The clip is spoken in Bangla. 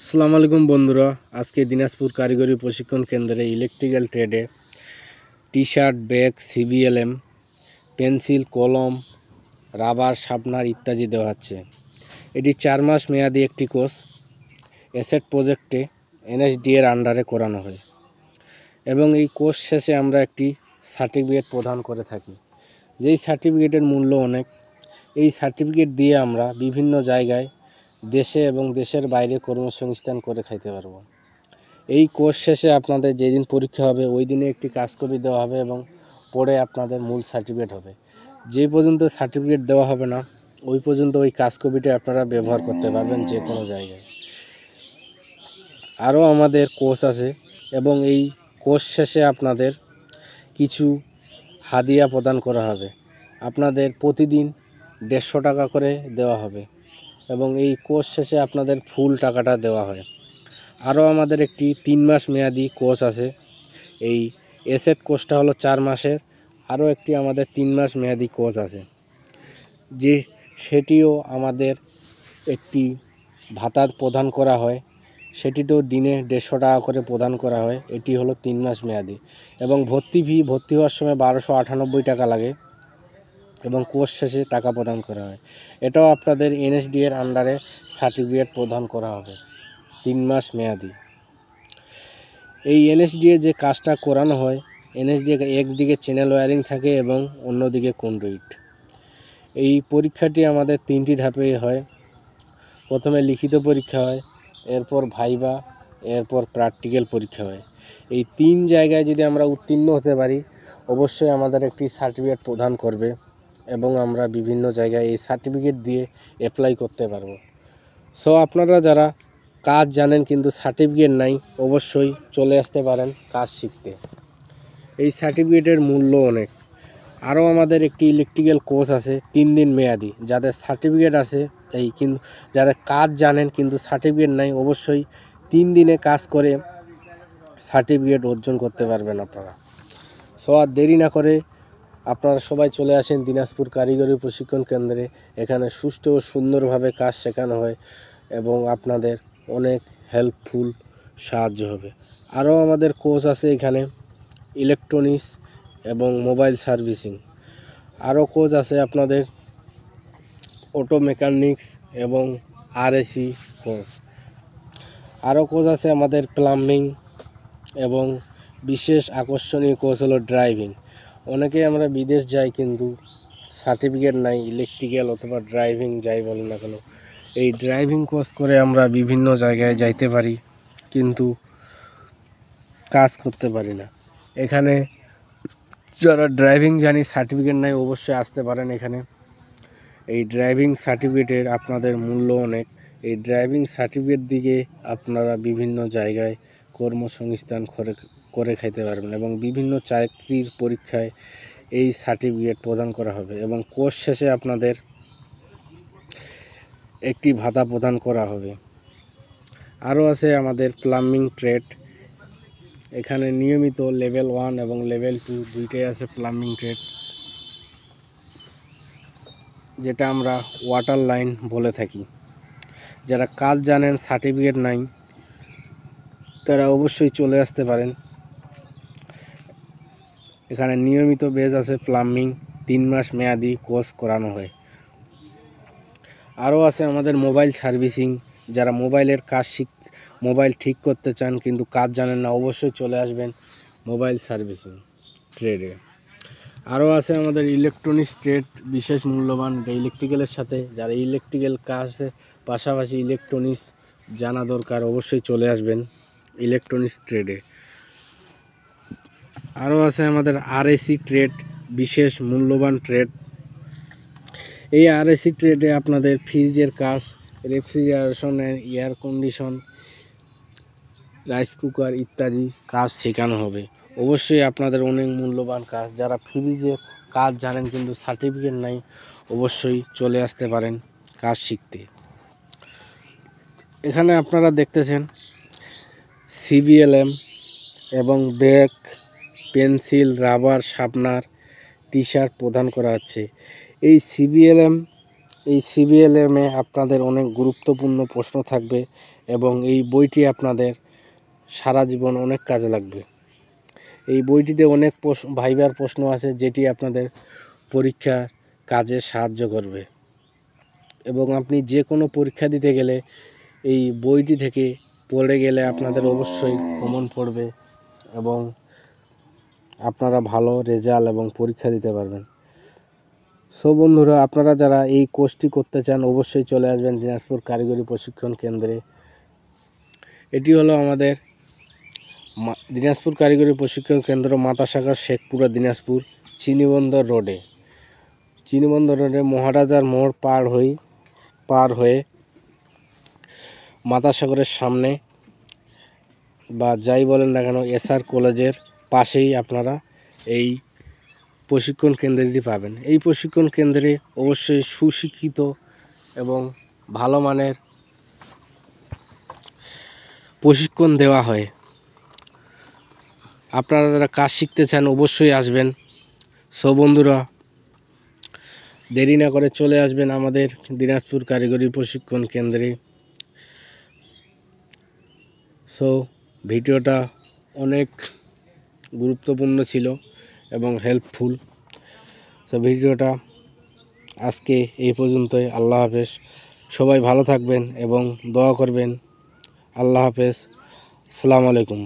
আসসালামু আলাইকুম বন্ধুরা, আজকে দিনাজপুর কারিগরি প্রশিক্ষণ কেন্দ্রে ইলেকট্রিক্যাল ট্রেডে T shirt, bag, CBLM, pencil, কলম, রাবার, শার্পনার ইত্যাদি দেওয়া হচ্ছে। এটি 4 মাস মেয়াদি একটি কোর্স এসেট প্রজেক্টে এনএসডি এর আন্ডারে করানো হয় এবং এই কোর্স শেষে আমরা একটি সার্টিফিকেট প্রদান করে থাকি, যেই সার্টিফিকেটের মূল্য অনেক। এই সার্টিফিকেট দিয়ে আমরা বিভিন্ন জায়গায় দেশে এবং দেশের বাইরে কর্মসংস্থান করে খাইতে পারবো। এই কোর্স শেষে আপনাদের যেদিন পরীক্ষা হবে ওই দিনে একটি কাজ কপি দেওয়া হবে এবং পরে আপনাদের মূল সার্টিফিকেট হবে। যে পর্যন্ত সার্টিফিকেট দেওয়া হবে না ওই পর্যন্ত ওই কাজ কপিটা আপনারা ব্যবহার করতে পারবেন যে কোনো জায়গায়। আরও আমাদের কোর্স আছে এবং এই কোর্স শেষে আপনাদের কিছু হাদিয়া প্রদান করা হবে। আপনাদের প্রতিদিন 150 টাকা করে দেওয়া হবে এবং এই কোর্স শেষে আপনাদের ফুল টাকাটা দেওয়া হয়। আরও আমাদের একটি 3 মাস মেয়াদি কোর্স আছে। এই এসেট কোর্সটা হলো 4 মাসের। আরও একটি আমাদের 3 মাস মেয়াদি কোর্স আছে, যে সেটিও আমাদের একটি ভাতা প্রদান করা হয়। সেটিতেও দিনে 150 টাকা করে প্রদান করা হয়। এটি হলো 3 মাস মেয়াদি এবং ভর্তি হওয়ার সময় 1298 টাকা লাগে এবং কোর্স শেষে টাকা প্রদান করা হয়। এটাও আপনাদের এনএসডি এর আন্ডারে সার্টিফিকেট প্রদান করা হবে 3 মাস মেয়াদি। এই এনএসডি এ যে কাজটা করানো হয়, এনএসডি একদিকে চ্যানেল ওয়্যারিং থাকে এবং অন্যদিকে কন্ডুইট। এই পরীক্ষাটি আমাদের 3টি ধাপে হয়। প্রথমে লিখিত পরীক্ষা হয়, এরপর ভাইবা, এরপর প্র্যাকটিক্যাল পরীক্ষা হয়। এই 3 জায়গায় যদি আমরা উত্তীর্ণ হতে পারি অবশ্যই আমাদের একটি সার্টিফিকেট প্রদান করবে এবং আমরা বিভিন্ন জায়গায় এই সার্টিফিকেট দিয়ে অ্যাপ্লাই করতে পারবো। সো আপনারা যারা কাজ জানেন কিন্তু সার্টিফিকেট নাই অবশ্যই চলে আসতে পারেন কাজ শিখতে। এই সার্টিফিকেটের মূল্য অনেক। আরও আমাদের একটি ইলেকট্রিক্যাল কোর্স আছে 3 দিন মেয়াদি। যাদের সার্টিফিকেট আছে কিন্তু যারা কাজ জানেন কিন্তু সার্টিফিকেট নাই অবশ্যই 3 দিনে কাজ করে সার্টিফিকেট অর্জন করতে পারবেন আপনারা। সো আর দেরি না করে আপনারা সবাই চলে আসেন দিনাজপুর কারিগরি প্রশিক্ষণ কেন্দ্রে। এখানে সুষ্ঠু ও সুন্দরভাবে কাজ শেখানো হয় এবং আপনাদের অনেক হেল্পফুল সাহায্য হবে। আরও আমাদের কোর্স আছে এখানে ইলেকট্রনিক্স এবং মোবাইল সার্ভিসিং। আরও কোর্স আছে আপনাদের অটো মেকানিক্স এবং আরএসি কোর্স। আরও কোর্স আছে আমাদের প্লাম্বিং এবং বিশেষ আকর্ষণীয় কোর্স হলো ড্রাইভিং। অনেকেই আমরা বিদেশ যাই কিন্তু সার্টিফিকেট নাই, ইলেকট্রিক্যাল অথবা ড্রাইভিং যাই বলেন না কেন, এই ড্রাইভিং কোর্স করে আমরা বিভিন্ন জায়গায় যাইতে পারি কিন্তু কাজ করতে পারি না। এখানে যারা ড্রাইভিং জানি সার্টিফিকেট নাই অবশ্যই আসতে পারেন এখানে। এই ড্রাইভিং সার্টিফিকেটের আপনাদের মূল্য অনেক। এই ড্রাইভিং সার্টিফিকেট দিয়ে আপনারা বিভিন্ন জায়গায় কর্মসংস্থান করে খাইতে পারবেন এবং বিভিন্ন চাকরির পরীক্ষায় এই সার্টিফিকেট প্রদান করা হবে এবং কোর্স শেষে আপনাদের একটি ভাতা প্রদান করা হবে। আরও আছে আমাদের প্লাম্বিং ট্রেড। এখানে নিয়মিত লেভেল 1 এবং লেভেল 2 দুইটাই আছে প্লাম্বিং ট্রেড, যেটা আমরা ওয়াটার লাইন বলে থাকি। যারা কাজ জানেন সার্টিফিকেট নাই তারা অবশ্যই চলে আসতে পারেন। এখানে নিয়মিত বেজ আছে প্লাম্বিং, 3 মাস মেয়াদি কোর্স করানো হয়। আরও আছে আমাদের মোবাইল সার্ভিসিং। যারা মোবাইলের কাজ মোবাইল ঠিক করতে চান কিন্তু কাজ জানেন না অবশ্যই চলে আসবেন মোবাইল সার্ভিসিং ট্রেডে। আরও আছে আমাদের ইলেকট্রনিক্স ট্রেড, বিশেষ মূল্যবান ইলেকট্রিক্যালের সাথে যারা ইলেকট্রিক্যাল কাজের পাশাপাশি ইলেকট্রনিক্স জানা দরকার অবশ্যই চলে আসবেন ইলেকট্রনিক্স ট্রেডে। আরও আছে আমাদের আরএসি ট্রেড, বিশেষ মূল্যবান ট্রেড। এই আরএসি ট্রেডে আপনাদের ফ্রিজের কাজ, refrigeration, air condition, rice cooker ইত্যাদি কাজ শেখানো হবে। অবশ্যই আপনাদের অনেক মূল্যবান কাজ। যারা ফ্রিজের কাজ জানেন কিন্তু সার্টিফিকেট নাই অবশ্যই চলে আসতে পারেন কাজ শিখতে। এখানে আপনারা দেখতেছেন সিবিএলএম এবং bag, pencil, rubber, sharpener, T shirt প্রদান করা হচ্ছে। এই সিবিএলএম এই সিবিএলএমে আপনাদের অনেক গুরুত্বপূর্ণ প্রশ্ন থাকবে এবং এই বইটি আপনাদের সারা জীবন অনেক কাজে লাগবে। এই বইটিতে অনেক ভাইবার প্রশ্ন আছে যেটি আপনাদের পরীক্ষা কাজে সাহায্য করবে এবং আপনি যে কোনো পরীক্ষা দিতে গেলে এই বইটি থেকে পড়ে গেলে আপনাদের অবশ্যই কমন পড়বে এবং আপনারা ভালো রেজাল্ট এবং পরীক্ষা দিতে পারবেন। সো বন্ধুরা, আপনারা যারা এই কোর্সটি করতে চান অবশ্যই চলে আসবেন দিনাজপুর কারিগরি প্রশিক্ষণ কেন্দ্রে। এটি হলো আমাদের দিনাজপুর কারিগরি প্রশিক্ষণ কেন্দ্র, মাতাসাগর, শেখপুরা, দিনাজপুর, চিনিবন্দর রোডে। চিনিবন্দর রোডে মহারাজার মোড় পার হয়ে মাতাসাগরের সামনে বা যাই বলেন না কেন এসআর কলেজের পাশেই আপনারা এই প্রশিক্ষণ কেন্দ্রটি পাবেন। এই প্রশিক্ষণ কেন্দ্রে অবশ্যই সুশিক্ষিত এবং ভালো মানের প্রশিক্ষণ দেওয়া হয়। আপনারা যারা কাজ শিখতে চান অবশ্যই আসবেন। সো বন্ধুরা, দেরি না করে চলে আসবেন আমাদের দিনাজপুর কারিগরি প্রশিক্ষণ কেন্দ্রে। সো ভিডিওটা অনেক গুরুত্বপূর্ণ ছিল এবং হেল্পফুল। সো ভিডিওটা আজকে এই পর্যন্তই। আল্লাহ হাফেজ। সবাই ভালো থাকবেন এবং দোয়া করবেন। আল্লাহ হাফেজ। আসসালামু আলাইকুম।